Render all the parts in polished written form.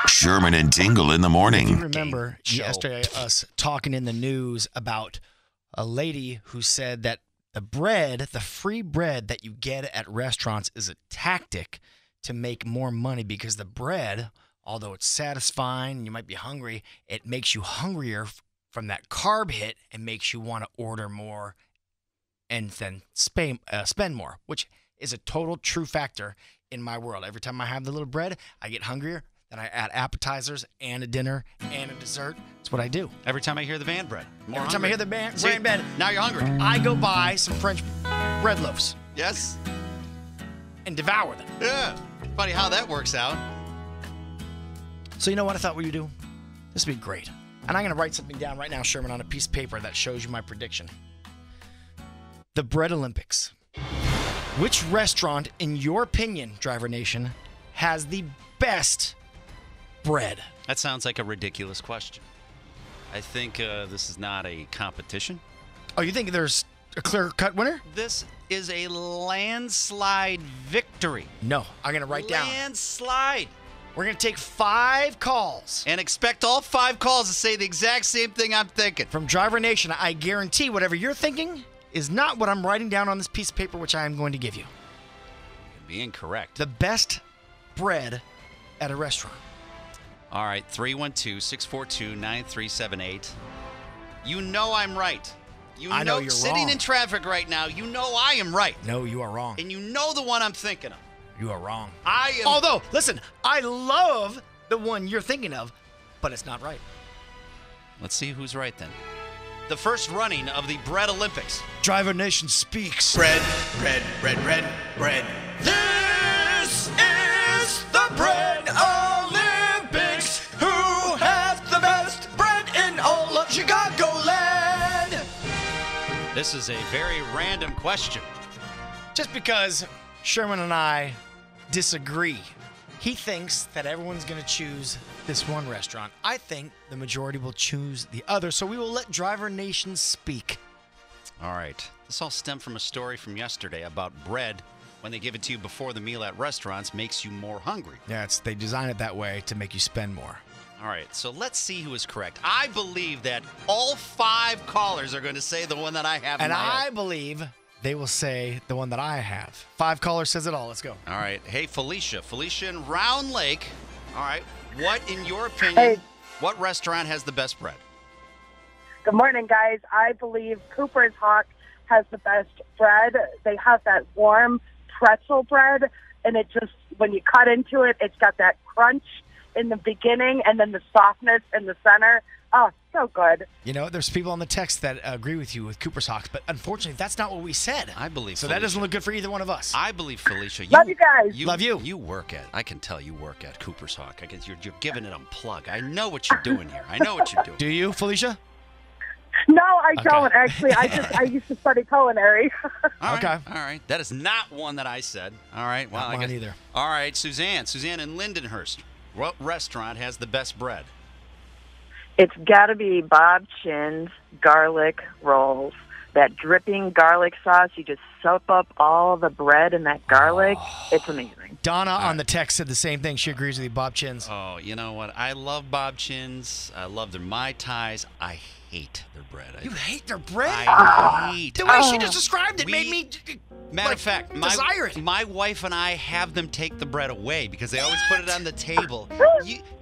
Sherman and Tingle in the morning. If you remember yesterday us talking in the news about a lady who said that the free bread that you get at restaurants is a tactic to make more money because the bread, although it's satisfying and you might be hungry, it makes you hungrier from that carb hit and makes you want to order more and then spend more, which is a total true factor in my world. Every time I have the little bread, I get hungrier. Then I add appetizers and a dinner and a dessert. That's what I do. Every time I hear the band bread. Every time I hear the brand bread, now you're hungry. I go buy some French bread loaves Yes. and devour them. Yeah. Funny how that works out. So you know what I thought we would do? This would be great. And I'm going to write something down right now, Sherman, on a piece of paper that shows you my prediction. The Bread Olympics. Which restaurant, in your opinion, Driver Nation, has the best bread? That sounds like a ridiculous question. I think this is not a competition. Oh, you think there's a clear-cut winner? This is a landslide victory. No, I'm going to write down. Landslide. We're going to take 5 calls. And expect all 5 calls to say the exact same thing I'm thinking. From Driver Nation, I guarantee whatever you're thinking is not what I'm writing down on this piece of paper, which I am going to give you. Could be incorrect. The best bread at a restaurant. All right, 312-642-9378. You know I'm right. I know you're sitting wrong. in traffic right now, you know I am right. No, you are wrong. And you know the one I'm thinking of. You are wrong. I am. Although, listen, I love the one you're thinking of, but it's not right. Let's see who's right then. The first running of the Bread Olympics. Driver Nation speaks. Bread, bread, bread, bread, bread. This is the Bread Olympics. Who has the best bread in all of Chicagoland? This is a very random question. Just because Sherman and I disagree, he thinks that everyone's going to choose this one restaurant. I think the majority will choose the other, so we will let Driver Nation speak. All right. This all stemmed from a story from yesterday about bread, when they give it to you before the meal at restaurants, makes you more hungry. Yeah, they design it that way to make you spend more. All right, so let's see who is correct. I believe that all 5 callers are going to say the one that I have in And my I head. believe they will say the one that I have. 5 callers says it all. Let's go. All right. Hey, Felicia. Felicia in Round Lake. All right. What, in your opinion, Hey. what restaurant has the best bread? Good morning, guys. I believe Cooper's Hawk has the best bread. They have that warm pretzel bread, and it just, when you cut into it, it's got that crunch in the beginning and then the softness in the center. Oh, so good. You know, there's people on the text that agree with you with Cooper's Hawks, but unfortunately, that's not what we said. I believe So Felicia. that doesn't look good for either one of us. I believe, Felicia. Love you guys. Love you. You work at, I can tell you work at Cooper's Hawk. I guess you're giving it a plug. I know what you're doing here. I know what you're doing. Do you, Felicia? No, I Okay. don't, actually. I used to study culinary. All right, Okay. All right. That is not one that I said. All right. Well, Not I mine guess. either. All right, Suzanne. Suzanne in Lindenhurst. What restaurant has the best bread? It's got to be Bob Chin's garlic rolls. That dripping garlic sauce, you just soak up all the bread in that garlic. It's amazing. Donna on the text said the same thing. She agrees with you, Bob Chins. Oh, you know what? I love Bob Chin's. I love their Mai Tais. I hate their bread. You hate their bread? I hate. The way she just described it We- made me Matter of fact, desire it. my wife and I have them take the bread away because they always put it on the table.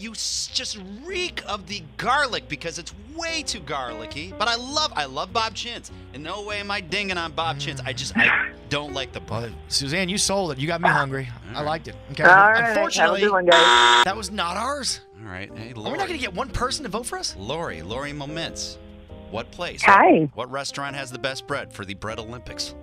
Just reek of the garlic because it's way too garlicky. But I love Bob Chin's. In no way am I dinging on Bob Chin's. I don't like the bread. Well, Suzanne, you sold it. You got me hungry. I liked it. Okay. All right. Have a Unfortunately, good one, guys. that was not ours. All right, hey, Are we Lori. not going to get one person to vote for us? Lori Moments. What place? Hi. What restaurant has the best bread for the Bread Olympics?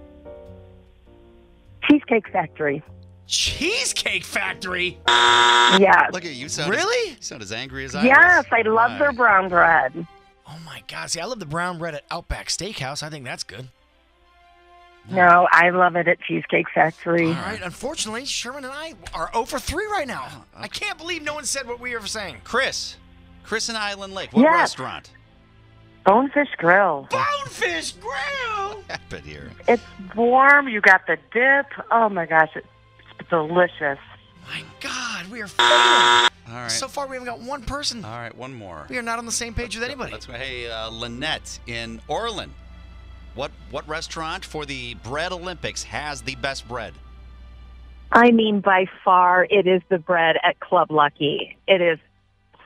Cheesecake Factory. Cheesecake Factory? Yes. Look at you. Sound Really? You sound as angry as I Yes, was. I love their brown bread. Oh, my God. See, I love the brown bread at Outback Steakhouse. I think that's good. No, I love it at Cheesecake Factory. All right. Unfortunately, Sherman and I are 0 for 3 right now. I can't believe no one said what we were saying. Chris in Island Lake. What Yes. restaurant? Bonefish Grill. Bonefish Grill! What happened here? It's warm. You got the dip. Oh, my gosh. It's delicious. My God, we are failing. All right. So far, we haven't got one person. All right, one more. We are not on the same page with anybody. Let's go. Hey, Lynette in Orland. What restaurant for the Bread Olympics has the best bread? I mean, by far, it is the bread at Club Lucky. It is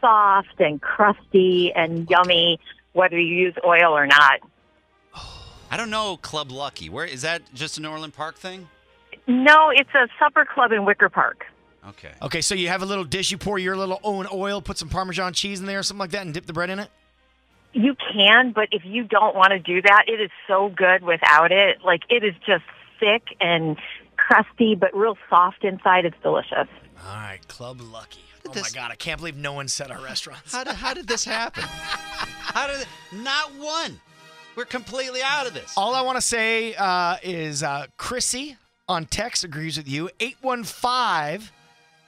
soft and crusty and yummy, whether you use oil or not. I don't know Club Lucky. Where is that? Just an Orland Park thing? No, it's a supper club in Wicker Park. Okay. Okay, so you have a little dish, you pour your little own oil, put some Parmesan cheese in there or something like that, and dip the bread in it? You can, but if you don't want to do that, it is so good without it. Like, it is just thick and crusty, but real soft inside. It's delicious. All right, Club Lucky. Oh, this- my God, I can't believe no one said our restaurants. How did this happen? Not one? We're completely out of this. All I want to say is Chrissy on text agrees with you. 815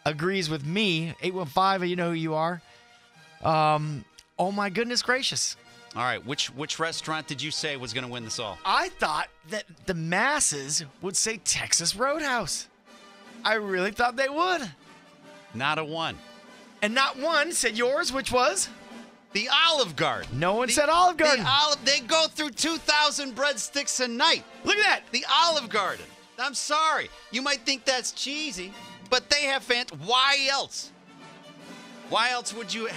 agrees with me. 815, you know who you are. Oh, my goodness gracious. All right, which restaurant did you say was going to win this all? I thought that the masses would say Texas Roadhouse. I really thought they would. Not a one. And not one said yours, which was? The Olive Garden. No one said Olive Garden. They go through 2,000 breadsticks a night. Look at that. The Olive Garden. I'm sorry. You might think that's cheesy, but they have why else? Why else would you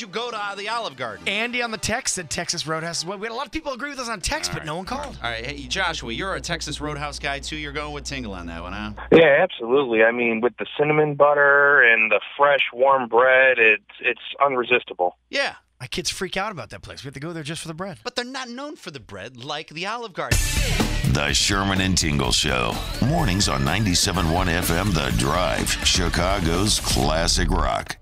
go to the Olive Garden? Andy on the text said Texas Roadhouse. Well, we had a lot of people agree with us on text, but no one called. All right, hey, Joshua, you're a Texas Roadhouse guy, too. You're going with Tingle on that one, huh? Yeah, absolutely. I mean, with the cinnamon butter and the fresh, warm bread, it's unresistible. Yeah. My kids freak out about that place. We have to go there just for the bread. But they're not known for the bread like the Olive Garden. The Sherman and Tingle Show. Mornings on 97.1 FM The Drive, Chicago's classic rock.